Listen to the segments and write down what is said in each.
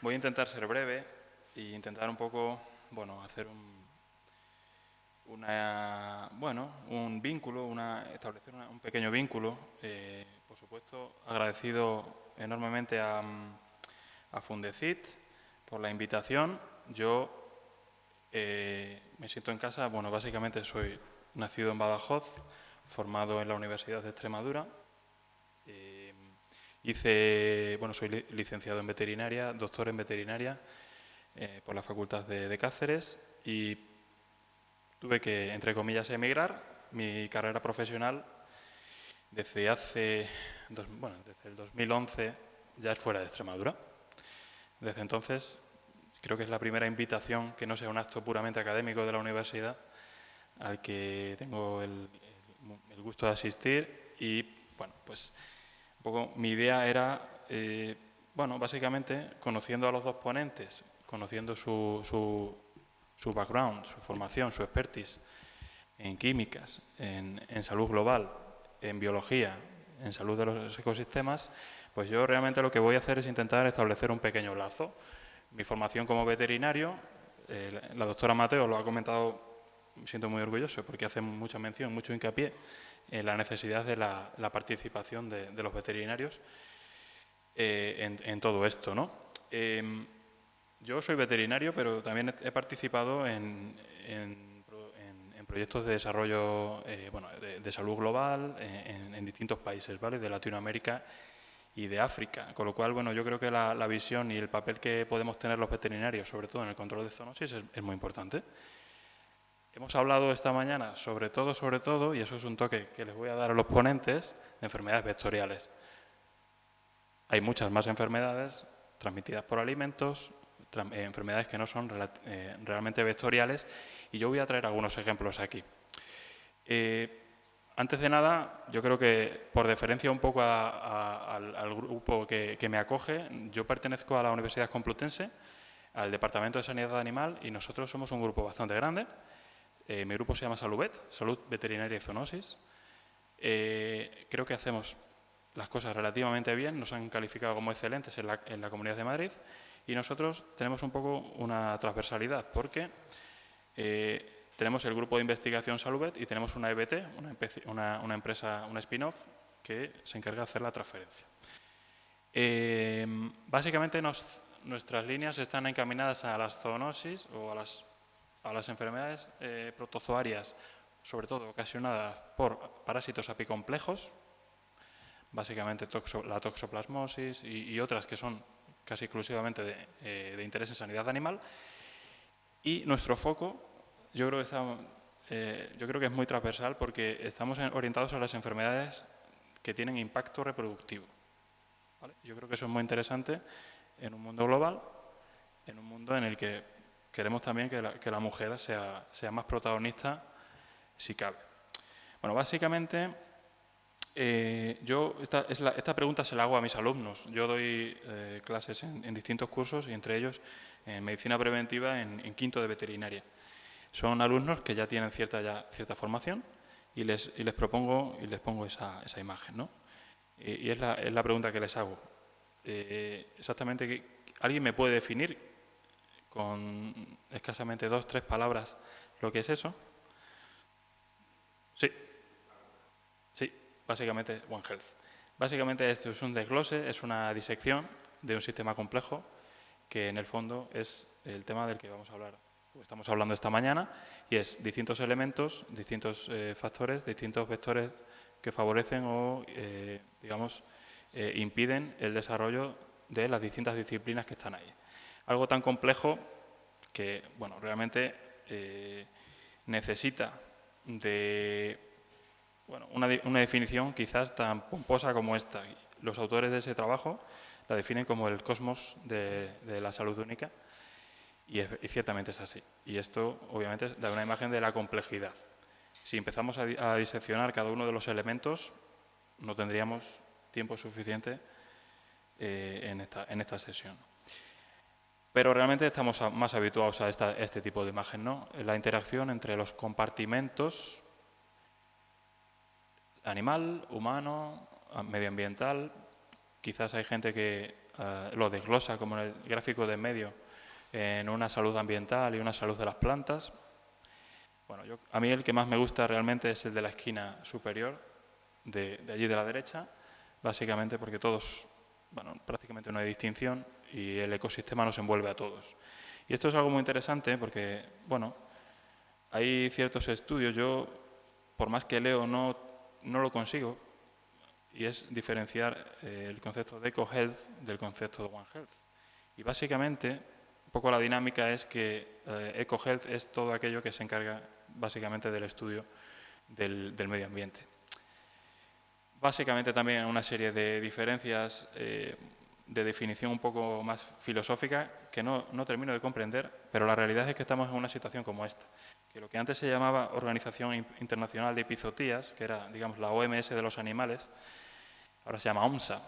Voy a intentar ser breve e intentar un poco, hacer un vínculo, establecer un pequeño vínculo. Por supuesto, agradecido enormemente a Fundecit por la invitación. Yo me siento en casa. Básicamente soy nacido en Badajoz, formado en la Universidad de Extremadura. Soy licenciado en veterinaria, doctor en veterinaria por la Facultad de Cáceres, y tuve que, entre comillas, emigrar. Mi carrera profesional desde el 2011 ya es fuera de Extremadura. Desde entonces creo que es la primera invitación que no sea un acto puramente académico de la universidad al que tengo el gusto de asistir. Y pues un poco mi idea era, básicamente, conociendo a los dos ponentes, conociendo su background, su formación, su expertise en químicas, en salud global, en biología, en salud de los ecosistemas, pues yo realmente lo que voy a hacer es intentar establecer un pequeño lazo. Mi formación como veterinario, la doctora Mateo lo ha comentado, me siento muy orgulloso porque hace mucha mención, mucho hincapié en la necesidad de la participación de los veterinarios en todo esto, ¿no? Yo soy veterinario, pero también he participado en proyectos de desarrollo de salud global en distintos países, ¿vale? De Latinoamérica y de África. Con lo cual, yo creo que la visión y el papel que podemos tener los veterinarios, sobre todo en el control de zoonosis, es muy importante. Hemos hablado esta mañana, sobre todo, y eso es un toque que les voy a dar a los ponentes, de enfermedades vectoriales. Hay muchas más enfermedades transmitidas por alimentos, enfermedades que no son realmente vectoriales, y yo voy a traer algunos ejemplos aquí. Antes de nada, yo creo que, por deferencia un poco al grupo que me acoge, yo pertenezco a la Universidad Complutense, al Departamento de Sanidad Animal, y nosotros somos un grupo bastante grande. Mi grupo se llama SaludVet, Salud Veterinaria y Zoonosis. Creo que hacemos las cosas relativamente bien, nos han calificado como excelentes en la Comunidad de Madrid, y nosotros tenemos un poco una transversalidad, porque tenemos el grupo de investigación SaludVet y tenemos una EBT, una empresa, una spin-off, que se encarga de hacer la transferencia. Básicamente nuestras líneas están encaminadas a las zoonosis o a las enfermedades protozoarias, sobre todo ocasionadas por parásitos apicomplejos, básicamente la toxoplasmosis y otras que son casi exclusivamente de interés en sanidad animal. Y nuestro foco, yo creo que es muy transversal, porque estamos orientados a las enfermedades que tienen impacto reproductivo, ¿vale? Yo creo que eso es muy interesante en un mundo global, en un mundo en el que queremos también que la mujer sea más protagonista, si cabe. Básicamente, esta pregunta se la hago a mis alumnos. Yo doy clases en distintos cursos, y entre ellos en medicina preventiva en quinto de veterinaria. Son alumnos que ya tienen cierta formación, y les propongo y les pongo esa imagen, ¿no? Y es la pregunta que les hago. Exactamente, ¿alguien me puede definir con escasamente 2 o 3 palabras lo que es eso? Sí, básicamente One Health. Básicamente esto es un desglose, es una disección de un sistema complejo, que en el fondo es el tema del que vamos a hablar, o estamos hablando esta mañana, y es distintos elementos, distintos factores, distintos vectores que favorecen o, impiden el desarrollo de las distintas disciplinas que están ahí. Algo tan complejo que, realmente necesita de una definición quizás tan pomposa como esta. Los autores de ese trabajo la definen como el cosmos de la salud única, y ciertamente es así. Y esto, obviamente, da una imagen de la complejidad. Si empezamos a diseccionar cada uno de los elementos, no tendríamos tiempo suficiente en esta sesión. Pero realmente estamos más habituados a este tipo de imagen, ¿no? La interacción entre los compartimentos animal, humano, medioambiental. Quizás hay gente que lo desglosa, como en el gráfico de en medio, en una salud ambiental y una salud de las plantas. Bueno, a mí el que más me gusta realmente es el de la esquina superior, de allí de la derecha, básicamente porque todos, bueno, prácticamente no hay distinción y el ecosistema nos envuelve a todos. Y esto es algo muy interesante porque, bueno, hay ciertos estudios, yo por más que leo no lo consigo, y es diferenciar el concepto de eco-health del concepto de One Health. Y básicamente, un poco la dinámica es que eco-health es todo aquello que se encarga básicamente del estudio del medio ambiente. Básicamente también hay una serie de diferencias de definición un poco más filosófica que no termino de comprender, pero la realidad es que estamos en una situación como esta, que lo que antes se llamaba Organización Internacional de Epizootías, que era, digamos, la OMS de los animales, ahora se llama OMSA,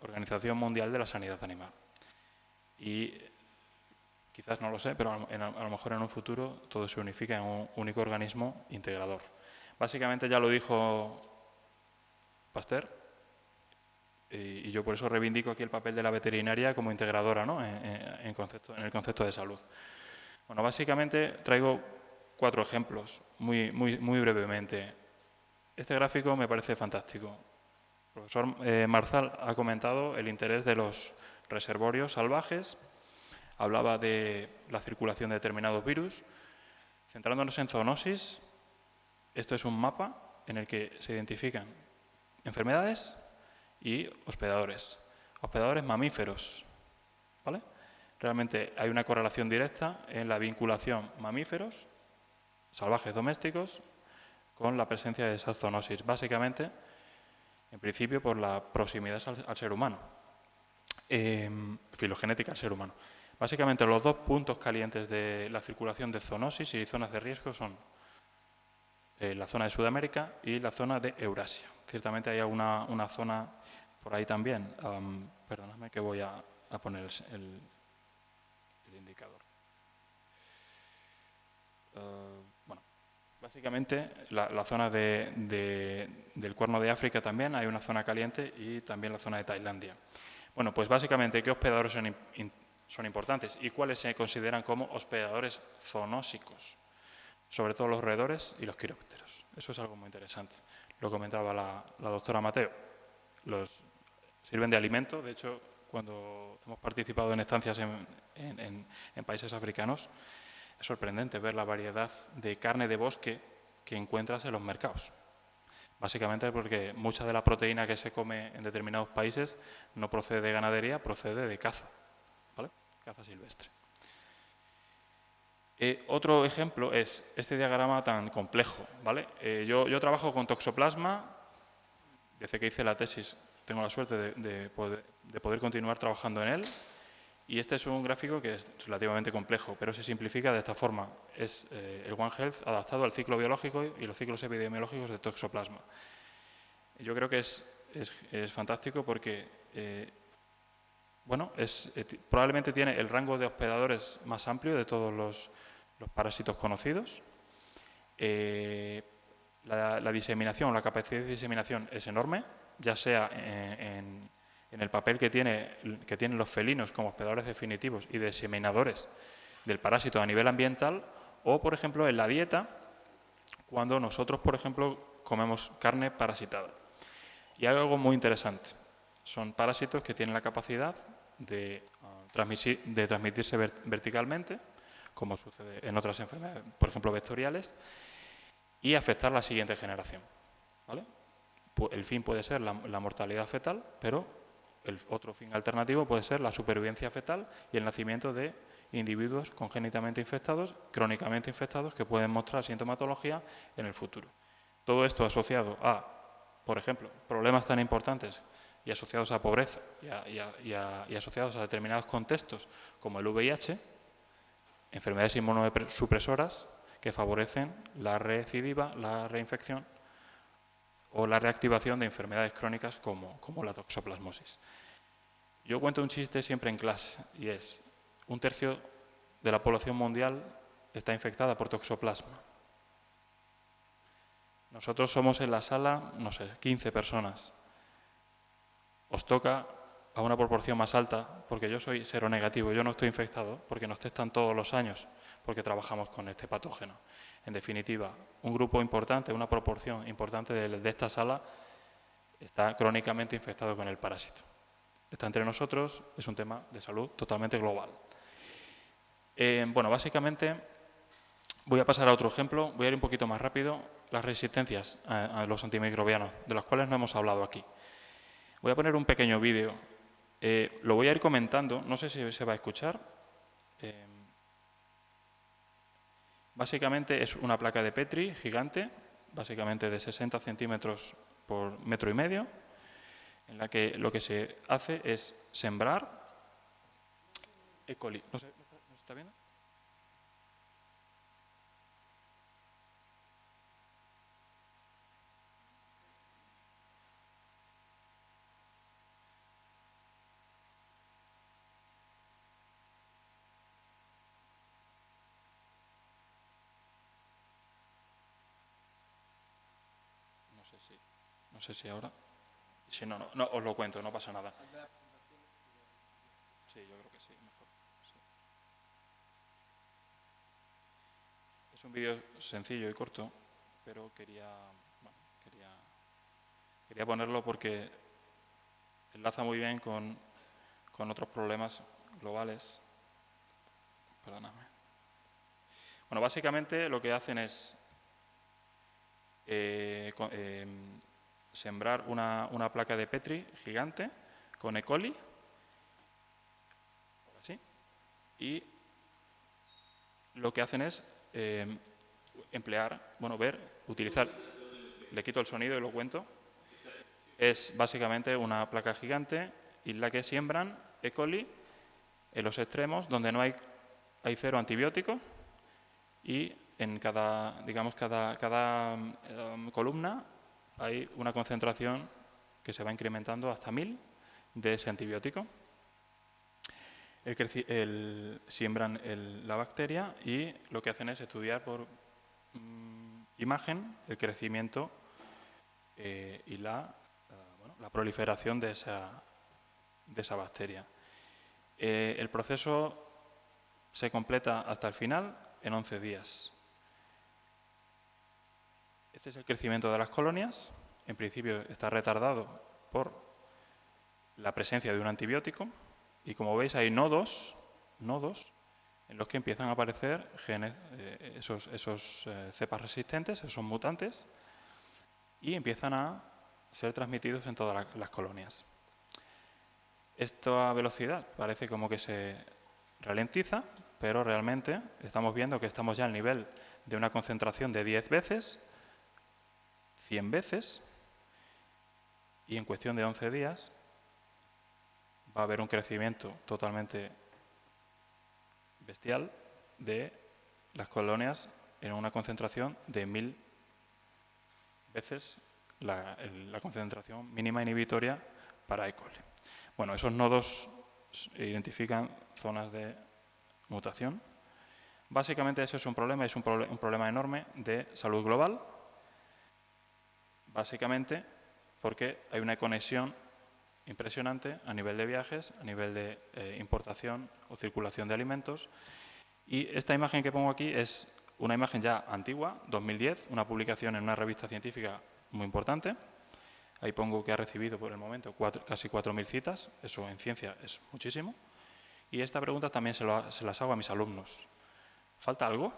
Organización Mundial de la Sanidad Animal. Y quizás no lo sé, pero a lo mejor en un futuro todo se unifica en un único organismo integrador. Básicamente ya lo dijo Pasteur, y yo por eso reivindico aquí el papel de la veterinaria como integradora, ¿no? en el concepto de salud. Bueno, básicamente traigo 4 ejemplos, muy brevemente. Este gráfico me parece fantástico. El profesor Marzal ha comentado el interés de los reservorios salvajes, hablaba de la circulación de determinados virus. Centrándonos en zoonosis, esto es un mapa en el que se identifican enfermedades y hospedadores. Hospedadores mamíferos, ¿vale? Realmente hay una correlación directa en la vinculación mamíferos, salvajes domésticos, con la presencia de esa zoonosis. Básicamente, en principio, por la proximidad al ser humano, filogenética al ser humano. Básicamente, los 2 puntos calientes de la circulación de zoonosis y zonas de riesgo son la zona de Sudamérica y la zona de Eurasia. Ciertamente hay una zona por ahí también. Perdóname que voy a poner el indicador. Bueno, básicamente la zona del Cuerno de África también, hay una zona caliente y también la zona de Tailandia. Bueno, pues básicamente, ¿qué hospedadores son importantes y cuáles se consideran como hospedadores zoonósicos? Sobre todo los roedores y los quirópteros. Eso es algo muy interesante. Lo comentaba la doctora Mateo. Sirven de alimento. De hecho, cuando hemos participado en estancias en países africanos, es sorprendente ver la variedad de carne de bosque que encuentras en los mercados. Básicamente porque mucha de la proteína que se come en determinados países no procede de ganadería, procede de caza, ¿vale? Caza silvestre. Otro ejemplo es este diagrama tan complejo, ¿vale? Yo trabajo con toxoplasma, desde que hice la tesis tengo la suerte de poder continuar trabajando en él, y este es un gráfico que es relativamente complejo, pero se simplifica de esta forma. Es el One Health adaptado al ciclo biológico y los ciclos epidemiológicos de toxoplasma. Yo creo que es fantástico porque bueno, probablemente tiene el rango de hospedadores más amplio de todos los parásitos conocidos. La diseminación, la capacidad de diseminación es enorme, ya sea en el papel que tienen los felinos como hospedadores definitivos y diseminadores del parásito a nivel ambiental, o, por ejemplo, en la dieta, cuando nosotros, por ejemplo, comemos carne parasitada. Y hay algo muy interesante. Son parásitos que tienen la capacidad de transmitirse verticalmente, como sucede en otras enfermedades, por ejemplo, vectoriales, y afectar a la siguiente generación, ¿vale? El fin puede ser la mortalidad fetal, pero el otro fin alternativo puede ser la supervivencia fetal y el nacimiento de individuos congénitamente infectados, crónicamente infectados, que pueden mostrar sintomatología en el futuro. Todo esto asociado a, por ejemplo, problemas tan importantes y asociados a pobreza y asociados a determinados contextos como el VIH, enfermedades inmunosupresoras que favorecen la recidiva, la reinfección o la reactivación de enfermedades crónicas como la toxoplasmosis. Yo cuento un chiste siempre en clase y es: 1/3 de la población mundial está infectada por toxoplasma. Nosotros somos en la sala, no sé, 15 personas. Os toca a una proporción más alta, porque yo soy seronegativo, yo no estoy infectado, porque nos testan todos los años, porque trabajamos con este patógeno. En definitiva, un grupo importante, una proporción importante de esta sala está crónicamente infectado con el parásito. Está entre nosotros, es un tema de salud totalmente global. Bueno, básicamente voy a pasar a otro ejemplo, voy a ir un poquito más rápido. Las resistencias a los antimicrobianos, de las cuales no hemos hablado aquí. Voy a poner un pequeño vídeo, lo voy a ir comentando, no sé si se va a escuchar. Básicamente es una placa de Petri gigante, básicamente de 60 centímetros por 1,5 metros, en la que lo que se hace es sembrar E. coli. ¿No se está viendo? No sé si ahora. Si no, no, os lo cuento, no pasa nada. Sí, yo creo que sí, mejor. Sí. Es un vídeo sencillo y corto, pero quería ponerlo porque enlaza muy bien con otros problemas globales. Perdóname. Bueno, básicamente lo que hacen es sembrar una placa de Petri gigante con E. coli, así, y lo que hacen es utilizar, le quito el sonido y lo cuento, es básicamente una placa gigante en la que siembran E. coli en los extremos donde no hay cero antibióticos y en cada columna hay una concentración que se va incrementando hasta 1000 de ese antibiótico. Siembran la bacteria y lo que hacen es estudiar por imagen el crecimiento y la proliferación de esa bacteria. El proceso se completa hasta el final en 11 días. Este es el crecimiento de las colonias. En principio está retardado por la presencia de un antibiótico y como veis hay nodos en los que empiezan a aparecer genes, esos cepas resistentes, esos mutantes, y empiezan a ser transmitidos en todas las colonias. Esta velocidad parece como que se ralentiza, pero realmente estamos viendo que estamos ya al nivel de una concentración de 10 veces, 100 veces, y en cuestión de 11 días va a haber un crecimiento totalmente bestial de las colonias en una concentración de 1000 veces la concentración mínima inhibitoria para E. coli. Bueno, esos nodos identifican zonas de mutación. Básicamente ese es un problema enorme de salud global, básicamente porque hay una conexión impresionante a nivel de viajes, a nivel de importación o circulación de alimentos. Y esta imagen que pongo aquí es una imagen ya antigua, 2010, una publicación en una revista científica muy importante. Ahí pongo que ha recibido por el momento casi 4.000 citas, eso en ciencia es muchísimo. Y esta pregunta también se las hago a mis alumnos. ¿Falta algo?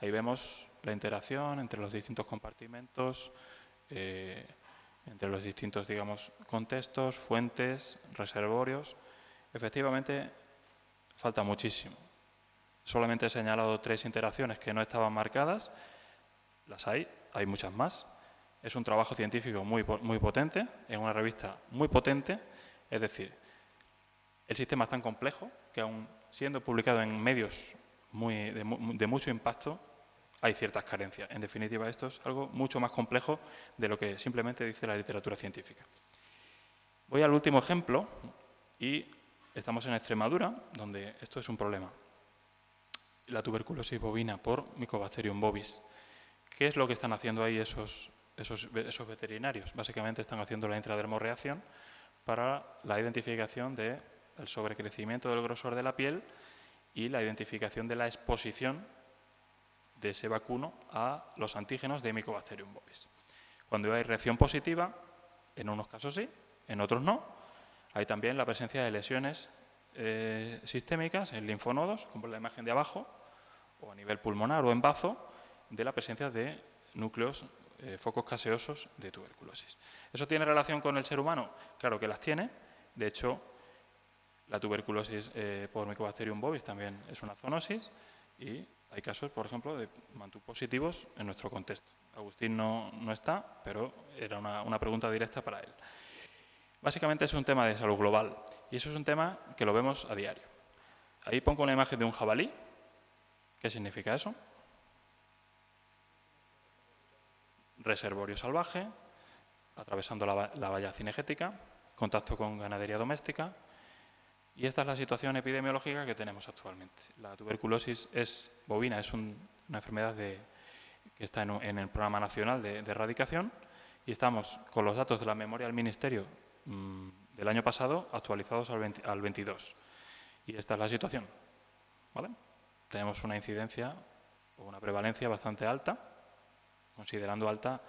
Ahí vemos la interacción entre los distintos compartimentos, entre los distintos, contextos, fuentes, reservorios. Efectivamente, falta muchísimo. Solamente he señalado 3 interacciones que no estaban marcadas. Las hay muchas más. Es un trabajo científico muy potente, en una revista muy potente. Es decir, el sistema es tan complejo que aun siendo publicado en medios de mucho impacto, hay ciertas carencias. En definitiva, esto es algo mucho más complejo de lo que simplemente dice la literatura científica. Voy al último ejemplo y estamos en Extremadura, donde esto es un problema. La tuberculosis bovina por Mycobacterium bovis. ¿Qué es lo que están haciendo ahí esos esos veterinarios básicamente están haciendo la intradermorreacción para la identificación del sobrecrecimiento del grosor de la piel y la identificación de la exposición de ese vacuno a los antígenos de Mycobacterium bovis. Cuando hay reacción positiva, en unos casos sí, en otros no, hay también la presencia de lesiones sistémicas en linfonodos, como en la imagen de abajo, o a nivel pulmonar o en bazo, de la presencia de núcleos, focos caseosos de tuberculosis. ¿Eso tiene relación con el ser humano? Claro que las tiene. De hecho, la tuberculosis por Mycobacterium bovis también es una zoonosis y hay casos, por ejemplo, de mantú positivos en nuestro contexto. Agustín no está, pero era una pregunta directa para él. Básicamente es un tema de salud global y eso es un tema que lo vemos a diario. Ahí pongo una imagen de un jabalí. ¿Qué significa eso? Reservorio salvaje, atravesando la valla cinegética, contacto con ganadería doméstica, y esta es la situación epidemiológica que tenemos actualmente. La tuberculosis bovina es una enfermedad que está en el Programa Nacional de Erradicación y estamos con los datos de la memoria del Ministerio del año pasado actualizados al 22. Y esta es la situación, ¿vale? Tenemos una incidencia o una prevalencia bastante alta, considerando alta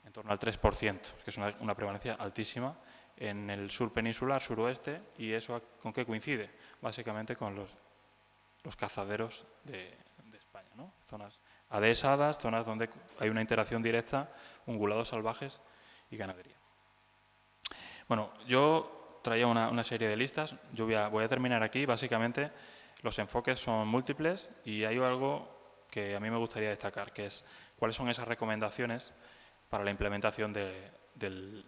en torno al 3%, que es una prevalencia altísima en el sur peninsular, suroeste, y eso ¿con qué coincide? Básicamente con los cazaderos de España, ¿no? Zonas adhesadas, zonas donde hay una interacción directa, ungulados salvajes y ganadería. Bueno, yo traía una serie de listas, yo voy a terminar aquí. Básicamente los enfoques son múltiples y hay algo que a mí me gustaría destacar, que es cuáles son esas recomendaciones para la implementación de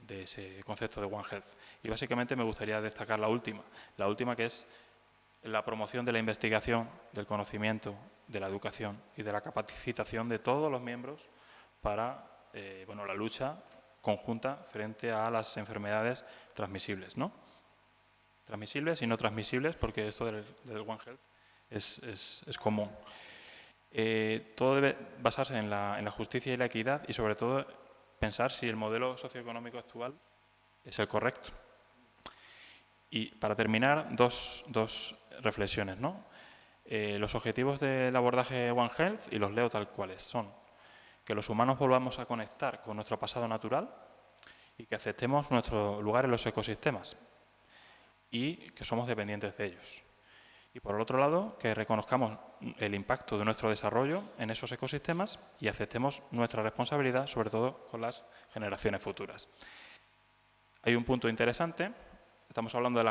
ese concepto de One Health. Y básicamente me gustaría destacar la última que es la promoción de la investigación, del conocimiento, de la educación y de la capacitación de todos los miembros para la lucha conjunta frente a las enfermedades transmisibles, ¿no? Transmisibles y no transmisibles, porque esto del One Health es común. Todo debe basarse en la justicia y la equidad y, sobre todo, pensar si el modelo socioeconómico actual es el correcto. Y para terminar, dos reflexiones, ¿no? Los objetivos del abordaje One Health, y los leo tal cuales, son que los humanos volvamos a conectar con nuestro pasado natural y que aceptemos nuestro lugar en los ecosistemas y que somos dependientes de ellos. Y por el otro lado, que reconozcamos el impacto de nuestro desarrollo en esos ecosistemas y aceptemos nuestra responsabilidad, sobre todo con las generaciones futuras. Hay un punto interesante, estamos hablando de la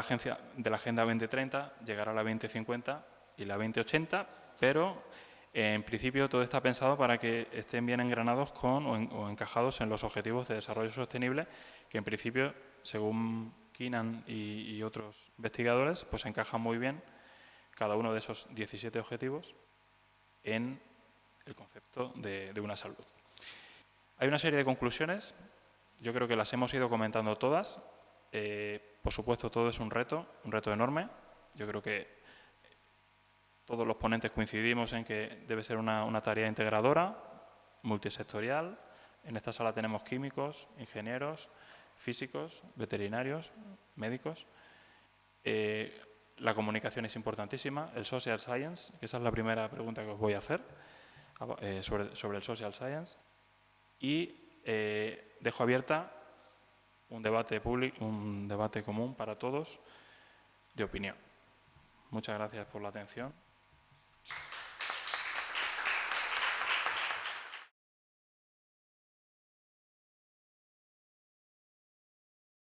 Agenda 2030, llegará a la 2050 y la 2080, pero en principio todo está pensado para que estén bien engranados o encajados en los objetivos de desarrollo sostenible, que en principio, según Keenan y otros investigadores, pues encajan muy bien cada uno de esos 17 objetivos en el concepto de una salud. Hay una serie de conclusiones, yo creo que las hemos ido comentando todas. Por supuesto, todo es un reto enorme. Yo creo que todos los ponentes coincidimos en que debe ser una tarea integradora, multisectorial. En esta sala tenemos químicos, ingenieros, físicos, veterinarios, médicos. La comunicación es importantísima, el social science, que esa es la primera pregunta que os voy a hacer sobre el social science. Y dejo abierta un debate público, un debate común para todos de opinión. Muchas gracias por la atención.